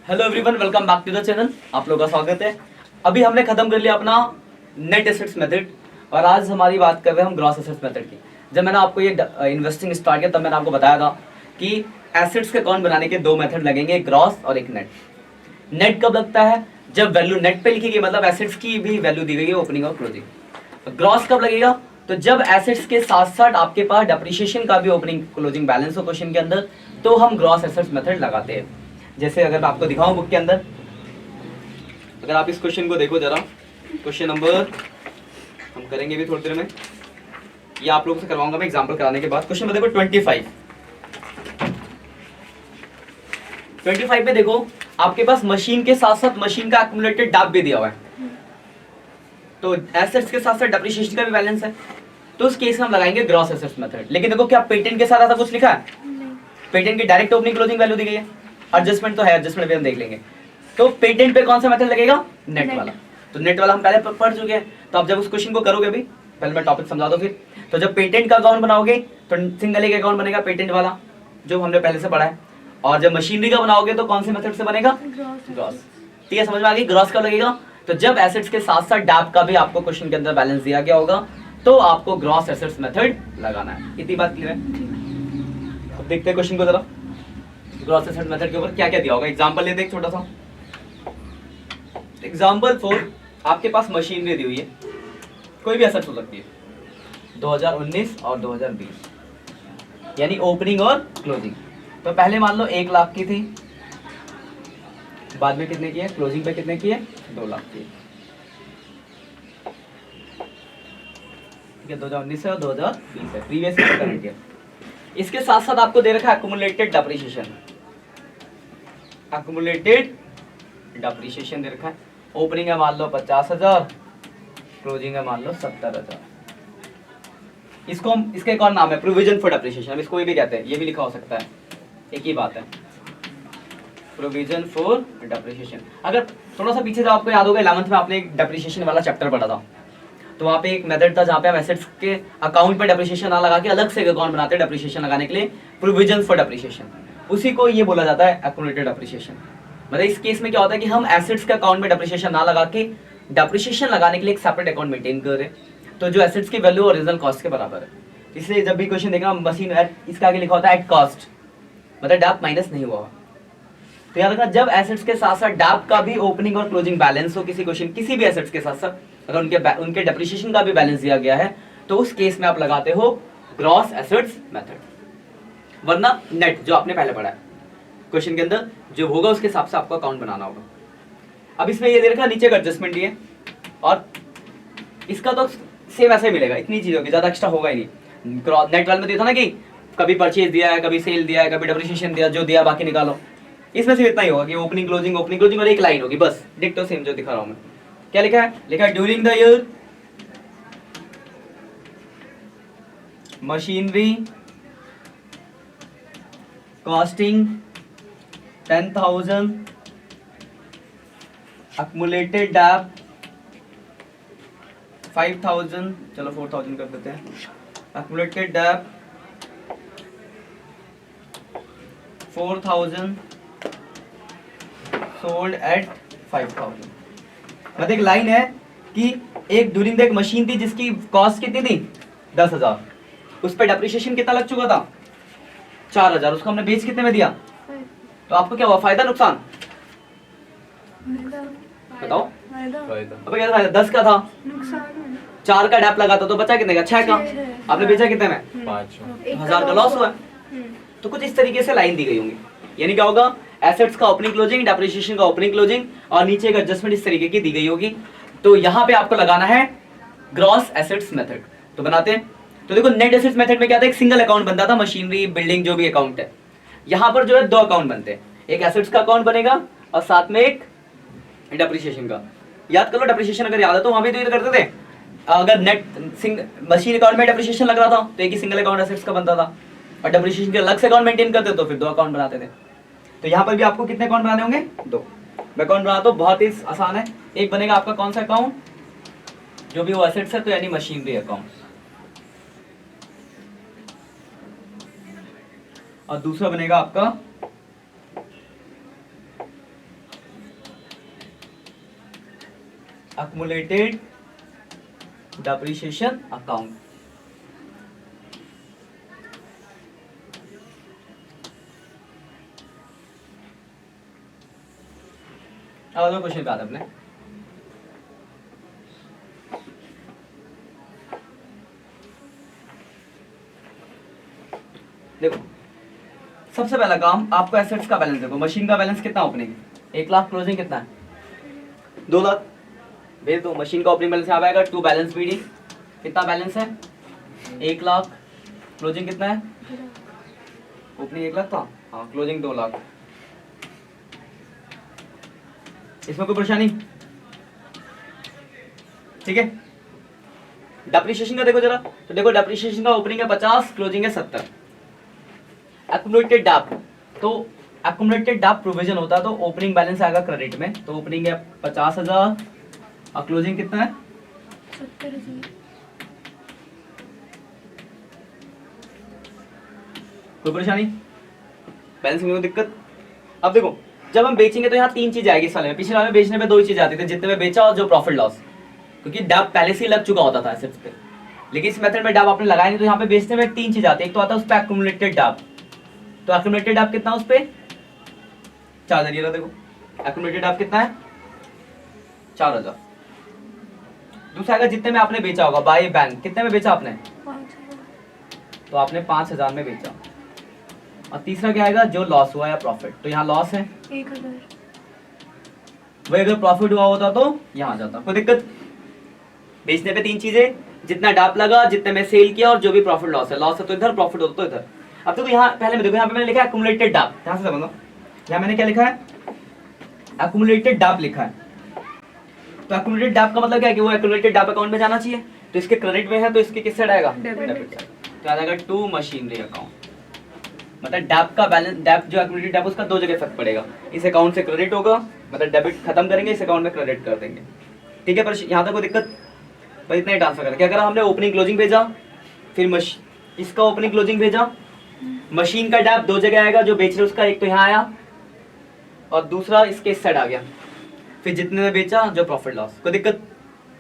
Hello everyone, welcome back to the channel. आप लोगों का स्वागत है। अभी हमने खत्म कर लिया अपना नेट एसेट्स मेथड और आज हमारी बात कर रहे हैं हम ग्रॉस एसेट्स मेथड की। जब मैंने आपको ये इन्वेस्टिंग स्टार्ट किया तब मैंने आपको बताया था कि एसेट्स के अकाउंट बनाने के दो मेथड लगेंगे, एक ग्रॉस और एक नेट। नेट कब लगता है? जब वैल्यू नेट पे लिखी गई, मतलब एसेट्स की भी वैल्यू दी गई है ओपनिंग और क्लोजिंग। ग्रॉस कब लगेगा? तो जब एसेट्स के साथ साथ आपके पास डेप्रिसिएशन का भी ओपनिंग क्लोजिंग बैलेंस हो क्वेश्चन के अंदर, तो हम ग्रॉस एसेट्स मेथड लगाते हैं। जैसे अगर मैं आपको दिखाऊं बुक के अंदर, अगर आप इस क्वेश्चन को देखो जरा, क्वेश्चन नंबर हम करेंगे भी थोड़ी देर में, ये आप लोगों से करवाऊंगा मैं एग्जांपल कराने के बाद। क्वेश्चन में देखो 25 पे देखो, आपके पास मशीन के साथ साथ मशीन का एक्यूमुलेटेड डाक भी दिया हुआ है, तो एसेट्स के साथ साथ डेप्रिसिएशन का भी बैलेंस है, तो उस केस में हम लगाएंगे ग्रॉस एसेट्स मेथड। लेकिन देखो क्या पेटेंट के साथ ऐसा कुछ लिखा है? पेटेंट की डायरेक्ट ओपनिंग क्लोजिंग वैल्यू दी गई है, एडजस्टमेंट तो है, एडजस्टमेंट भी हम देख लेंगे। तो पेटेंट पे कौन सा मेथड लगेगा? नेट वाला। तो नेट वाला हम पहले पढ़ चुके हैं, तो आप जब उस क्वेश्चन को करोगे अभी, पहले मैं टॉपिक समझा दो फिर। तो जब पेटेंट का अकाउंट बनाओगे तो सिंगल एक अकाउंट बनेगा पेटेंट वाला, जो हमने पहले से पढ़ा है। और जब मशीनरी का बनाओगे तो कौन से मेथड से बनेगा? ग्रॉस। ठीक है, समझ में आ गई? ग्रॉस कब लगेगा? तो जब एसेट्स के साथ साथ डैप का भी आपको क्वेश्चन के अंदर बैलेंस दिया गया होगा, तो आपको ग्रॉस एसेट्स मेथड लगाना है। इतनी बात क्लियर है? अब देखते हैं क्वेश्चन को जरा, ग्रॉस एसेट मेथड के ऊपर क्या क्या दिया होगा। एग्जांपल लेते हैं छोटा सा। एग्जांपल 4, आपके पास मशीनरी दी हुई है, कोई भी एसेट हो सकती है, 2019 और 2020, यानी ओपनिंग और क्लोजिंग। तो पहले मान लो 1 लाख की थी, बाद में कितने की है, क्लोजिंग पे कितने की है, 2 लाख की। ठीक है, 2019 है और 2020 है, प्रीवियस करंट ईयर। इसके साथ साथ आपको दे रखा है एक्यूमुलेटेड डेप्रिसिएशन। एक्यूमुलेटेड डेप्रिसिएशन दे रखा है। ओपनिंग है मान लो 50,000, क्लोजिंग है मान लो 70,000। इसको हम, इसका एक और नाम है प्रोविजन फॉर डेप्रिसिएशन, हम इसको ये भी कहते हैं, ये भी लिखा हो सकता है, एक ही बात है, प्रोविजन फॉर डेप्रिसिएशन। अगर थोड़ा सा पीछे जाओ, आपको याद होगा 11th में आपने एक डेप्रिसिएशन वाला चैप्टर पढ़ा था, तो वहाँ पे एक मेथड था जहाँ पे हम एसेट्स के अकाउंट में डेप्रिसिएशन ना लगा के अलग से अकाउंट बनाते हैं डेप्रिसिएशन लगाने के लिए, प्रोविजन फॉर डेप्रिसिएशन। उसी को ये बोला जाता है एक्यूमुलेटेड डेप्रिसिएशन। मतलब इस केस में क्या होता है कि हम एसेट्स के अकाउंट में डेप्रिसिएशन ना लगा के डेप्रिसिएशन लगाने के लिए एक सेपरेट अकाउंट मेंटेन कर रहे हैं, तो जो एसेट्स की वैल्यू ओरिजिनल कॉस्ट के बराबर है। इसलिए जब भी क्वेश्चन देखा मशीन एट, इसका आगे लिखा होता है एट कॉस्ट, मतलब डैप माइनस नहीं हुआ। तो याद रखना, जब एसेट्स के साथ साथ डैप का भी ओपनिंग और क्लोजिंग बैलेंस हो किसी क्वेश्चन, किसी भी एसेट्स के साथ साथ अगर उनके डेप्रिसिएशन का भी बैलेंस दिया गया है, तो उस केस में आप लगाते हो ग्रॉस एसेट्स मेथड, वरना नेट जो आपने पहले पढ़ा है क्वेश्चन के अंदर जो होगा उसके हिसाब से आपको अकाउंट बनाना होगा। अब इसमें ये दे रखा नीचे का एडजस्टमेंट दिए, और इसका तो सेम ऐसे ही मिलेगा, इतनी चीज होगी, ज्यादा एक्स्ट्रा होगा ही नहीं। नेट वाले में दिया था ना कि कभी परचेज दिया है, कभी सेल दिया है, कभी डेप्रिसिएशन दिया, जो दिया बाकी निकालो। इसमें सिर्फ इतना ही होगा कि ओपनिंग क्लोजिंग और एक लाइन होगी बस, डिक्टो सेम जो दिखा रहा हूं मैं। क्या लिखा है? लिखा है during the year machinery costing 10,000, accumulated dep 5,000, चलो 4,000 कर देते हैं। accumulated dep 4,000, sold at 5,000। मतलब एक लाइन है कि एक ड्यूरिंग द एक मशीन थी जिसकी कॉस्ट कितनी थी, 10,000, उस पर डेप्रिसिएशन कितना लग चुका था, 4,000, उसको हमने बेच कितने में दिया, तो आपको क्या हुआ, फायदा नुकसान बताओ? अब क्या फायदा, 10 का था, 4 का डैप लगा था, तो बचा कितने का, 6 का। आपने बेचा कितने में, 5,000 का लॉस हुआ। तो कुछ इस तरीके से लाइन दी गई होंगी, यानी क्या होगा, एसेट्स का ओपनिंग क्लोजिंग, डेप्रिसिएशन का ओपनिंग क्लोजिंग, और नीचे एक एडजस्टमेंट इस तरीके की दी गई होगी। तो यहाँ पे आपको लगाना है ग्रॉस एसेट्स मेथड। तो बनाते हैं। तो देखो नेट एसेट्स मेथड में क्या था, एक सिंगल अकाउंट बनता था, मशीनरी बिल्डिंग जो भी अकाउंट है। यहाँ पर जो है 2 अकाउंट बनते हैं, एक एसेट्स का अकाउंट बनेगा और साथ में एक डेप्रिसिएशन का। याद कर लो, डेप्रिसिएशन अगर याद है तो वहां भी तो ये करते थे, अगर नेट मशीन अकाउंट में डेप्रिसिएशन लग रहा था तो एक ही सिंगल अकाउंट एसेट्स का बनता था, और डेप्रिसिएशन के अलग से अकाउंट मेंटेन करते तो फिर 2 अकाउंट बनाते थे। तो यहाँ पर भी आपको कितने अकाउंट बनाने होंगे, 2। अकाउंट बना तो बहुत ही आसान है। एक बनेगा आपका कौन सा अकाउंट, जो भी वो एसेट्स है, तो यानी मशीनरी अकाउंट, और दूसरा बनेगा आपका accumulated depreciation account. अब क्वेश्चन पे आता अपने देखो, सबसे पहला काम आपको एसेट्स का बैलेंस देखो। मशीन का बैलेंस कितना ओपनिंग? 1 लाख। क्लोजिंग कितना है? 2 लाख। भेज दो। मशीन का ओपनिंग बैलेंस यहाँ आएगा 2 बैलेंस बीडी। कितना बैलेंस है? 1 लाख। क्लोजिंग कितना है? ओपनिंग 1 लाख था, हाँ, क्लोजिंग 2 लाख। इसमें कोई परेशानी? ठीक है। डेप्रिसिएशन का देखो जरा, तो देखो डेप्रिसिएशन का ओपनिंग है 50, क्लोजिंग है 70। एक्युमुलेटेड डैप, तो एक्युमुलेटेड डैप प्रोविजन होता है तो ओपनिंग बैलेंस आएगा क्रेडिट में, तो ओपनिंग है 50,000 और क्लोजिंग कितना है? 70,000। कोई परेशानी? बैलेंस में कोई दिक्कत? अब देखो, जब हम बेचेंगे तो यहाँ 3 चीजें आएगी इस वाले में। पिछले वाले में बेचने में 2 ही चीजें आती थी, जितने में बेचा और जो प्रॉफिट लॉस, क्योंकि डैप पहले से ही लग चुका होता था एसेट्स पे। लेकिन इस मेथड में डैप आपने लगाया नहीं, तो यहाँ पे बेचने में 3 चीज आती है। एक तो आता है उस पे एक्युमुलेटेड डैप, तो एक्युमुलेटेड डैप कितना है उस पे? 4,000। ये रहा देखो, एक्युमुलेटेड डैप कितना है? 4,000। दूसरा आएगा जितने में आपने बेचा होगा बाय बैंक। कितने में बेचा आपने? 5,000। तो आपने 5,000 में बेचा। और तीसरा क्या आएगा? जो लॉस हुआ या प्रॉफिट, तो यहाँ लॉस है 1,000। वही अगर प्रॉफिट हुआ होता तो यहाँ आ जाता। कोई दिक्कत? बेचने पे 3 चीजें, जितना डाप लगा, जितने में सेल किया और जो भी प्रॉफिट लॉस है। लॉस है तो इधर, प्रॉफिट होता तो इधर। अब देखो यहाँ पहले में देखो, यहाँ पे मैंने लिखा है एक्युमुलेटेड डाप। ध्यान से समझो, यहाँ मैंने क्या लिखा है? एक्युमुलेटेड डाप लिखा है। तो एक्युमुलेटेड डाप का मतलब क्या है कि वो एक्युमुलेटेड डाप अकाउंट में जाना चाहिए। तो इसके क्रेडिट में है तो इसके किस साइड आएगा? डेबिट। तो आ जाएगा टू मशीनरी अकाउंट। मतलब डैप का बैलेंस, डैप जो एक्युमुलेटेड डैप उसका 2 जगह इफेक्ट पड़ेगा। इस अकाउंट से क्रेडिट होगा, मतलब डेबिट खत्म करेंगे, इस अकाउंट में क्रेडिट कर देंगे। ठीक है, पर यहाँ तक कोई दिक्कत? पर इतना ही ट्रांसफर करें। क्या करा हमने? ओपनिंग क्लोजिंग भेजा, फिर इसका ओपनिंग क्लोजिंग भेजा। मशीन का डैप 2 जगह आएगा, जो बेच रहे उसका एक तो यहाँ आया और दूसरा इसके इस साइड आ गया। फिर जितने में बेचा, जो प्रॉफिट लॉस। कोई दिक्कत?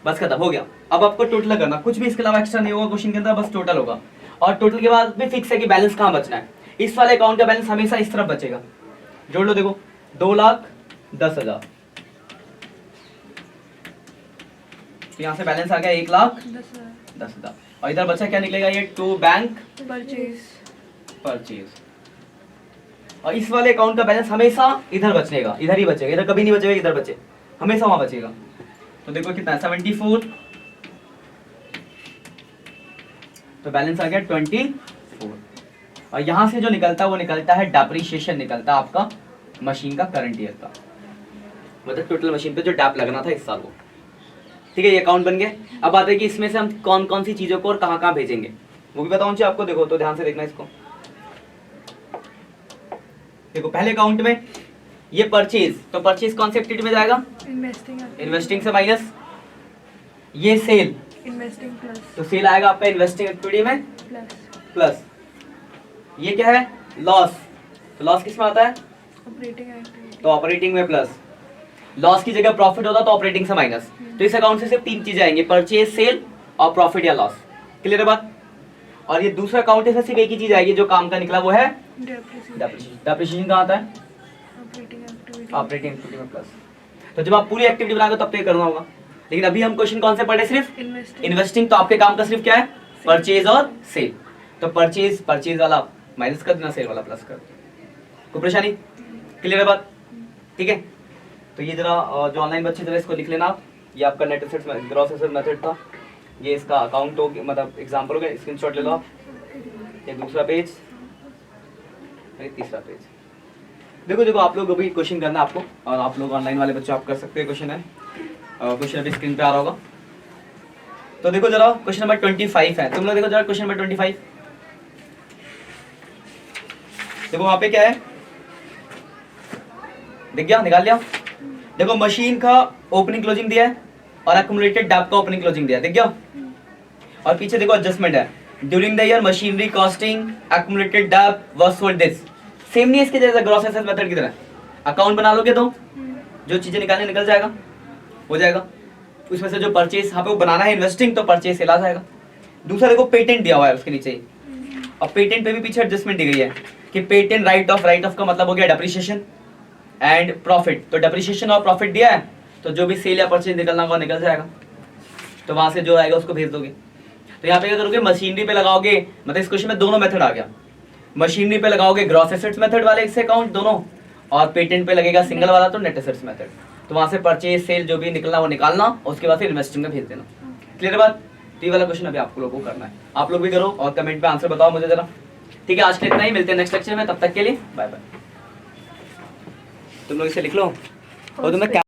बस खत्म हो गया। अब आपको टोटल करना, कुछ भी इसके अलावा एक्स्ट्रा नहीं होगा क्वेश्चन के अंदर, बस टोटल होगा। और टोटल के बाद भी फिक्स है कि बैलेंस कहाँ बचना है। इस वाले अकाउंट का बैलेंस हमेशा इस तरफ बचेगा। जोड़ लो, देखो 2,10,000। यहाँ से बैलेंस आ गया 1,10,000 और इधर बचा क्या निकलेगा? ये टू बैंक परचेज। और इस वाले अकाउंट का बैलेंस हमेशा इधर बचेगा, इधर ही बचेगा, इधर कभी नहीं बचेगा, इधर बचे हमेशा वहां बचेगा। तो देखो कितना है? 74। तो बैलेंस आ गया 24। और यहां से जो निकलता है वो निकलता है डेप्रिसिएशन, निकलता है आपका मशीन का करंट ईयर का, मतलब टोटल मशीन पे जो डैप लगना था इस साल वो। ठीक है, ये अकाउंट बन गए। अब बात है कि इसमें से हम कौन कौन सी चीजों को और कहाँ कहाँ भेजेंगे, वो भी बताऊं आपको। देखो तो ध्यान से देखना इसको। देखो पहले अकाउंट में ये परचेज, तो परचेज कौन सी एक्टिविटी में जाएगा? इन्वेस्टिंग से माइनस ये सेल, इन्वेस्टिंग प्लस, तो सेल आएगा आपका इन्वेस्टिंग एक्टिविटी में प्लस। ये क्या है? लॉस, तो लॉस किस में आता है? ऑपरेटिंग एक्टिविटी, तो ऑपरेटिंग में प्लस। लॉस की जगह प्रॉफिट होता तो ऑपरेटिंग से माइनस। तो इस अकाउंट से सिर्फ 3 चीजें आएंगी, परचेज, सेल और प्रॉफिट या लॉस। क्लियर है बात? और ये दूसरा अकाउंट है, सिर्फ एक ही चीज आएगी जो काम का निकला, वो है डेप्रिसिएशन। डेप्रिसिएशन कहाँ आता है? ऑपरेटिंग एक्टिविटी में प्लस। तो जब आप पूरी एक्टिविटी बनाओगे तब तो ये करना होगा। लेकिन अभी हम क्वेश्चन कौन से पढ़े? सिर्फ इन्वेस्टिंग। तो आपके काम का सिर्फ क्या है? परचेज और सेल। तो परचेज वाला माइनस कर देना, सेल वाला प्लस कर देना। कोई परेशानी? क्लियर है बात? ठीक है, तो ये जरा जो ऑनलाइन बच्चे जरा इसको लिख लेना आप। ये आपका net assets gross asset method था, ये इसका अकाउंट हो, मतलब एग्जांपल हो गया। स्क्रीनशॉट ले लो आप। ये दूसरा पेज, ये तीसरा पेज। देखो आप लोग अभी क्वेश्चन करना आपको, और आप लोग ऑनलाइन वाले बच्चे आप कर सकते हैं। क्वेश्चन है, क्वेश्चन अभी स्क्रीन पे आ रहा होगा। तो देखो जरा क्वेश्चन नंबर 25 है। तुम लोग देखो जरा क्वेश्चन नंबर 25। देखो वहां पे क्या है, दिख गया? निकाल लिया? देखो मशीन का ओपनिंग क्लोजिंग दिया है और एक्युमुलेटेड डैप का ओपनिंग क्लोजिंग दिया है, दिख गया? और पीछे देखो एडजस्टमेंट है, during the year machinery costing accumulated dep was sold this. Same नहीं है इसके जैसा ग्रॉस एसेट मेथड की तरह। अकाउंट बना लोगे तो जो चीजें निकालने निकल जाएगा, हो जाएगा। उसमें से जो परचेज यहाँ पे वो बनाना है इन्वेस्टिंग, तो परचेज सेल आ जाएगा। दूसरा देखो पेटेंट दिया हुआ है उसके नीचे, और पेटेंट पे भी पीछे एडजस्टमेंट दी गई है कि पेटेंट राइट ऑफ का मतलब हो गया डेप्रिसिएशन एंड प्रॉफिट। तो डेप्रिसिएशन और प्रॉफिट दिया है, तो जो भी सेल या परचेज निकलना होगा निकल जाएगा, तो वहां से जो आएगा उसको भेज दोगे। तो यहाँ पे क्या करोगे, मशीनरी पे लगाओगे, मतलब इस क्वेश्चन में दोनों मेथड आ गया। मशीनरी पे लगाओगे ग्रॉस एसेट्स मेथड वाले से अकाउंट दोनों, और पेटेंट पे लगेगा सिंगल वाला तो नेट एसेट्स मेथड। तो वहां से परचेज सेल जो भी निकलना वो निकालना, और उसके बाद फिर इन्वेस्टिंग में भेज देना। क्लियर बात? तो ये वाला क्वेश्चन अभी आप लोगों को करना है, आप लोग भी करो और कमेंट पे आंसर बताओ मुझे जरा। ठीक है, आज के लिए इतना ही, मिलते हैं नेक्स्ट लेक्चर में, तब तक के लिए बाय बाय। तुम लोग इसे लिख लो और तुम्हें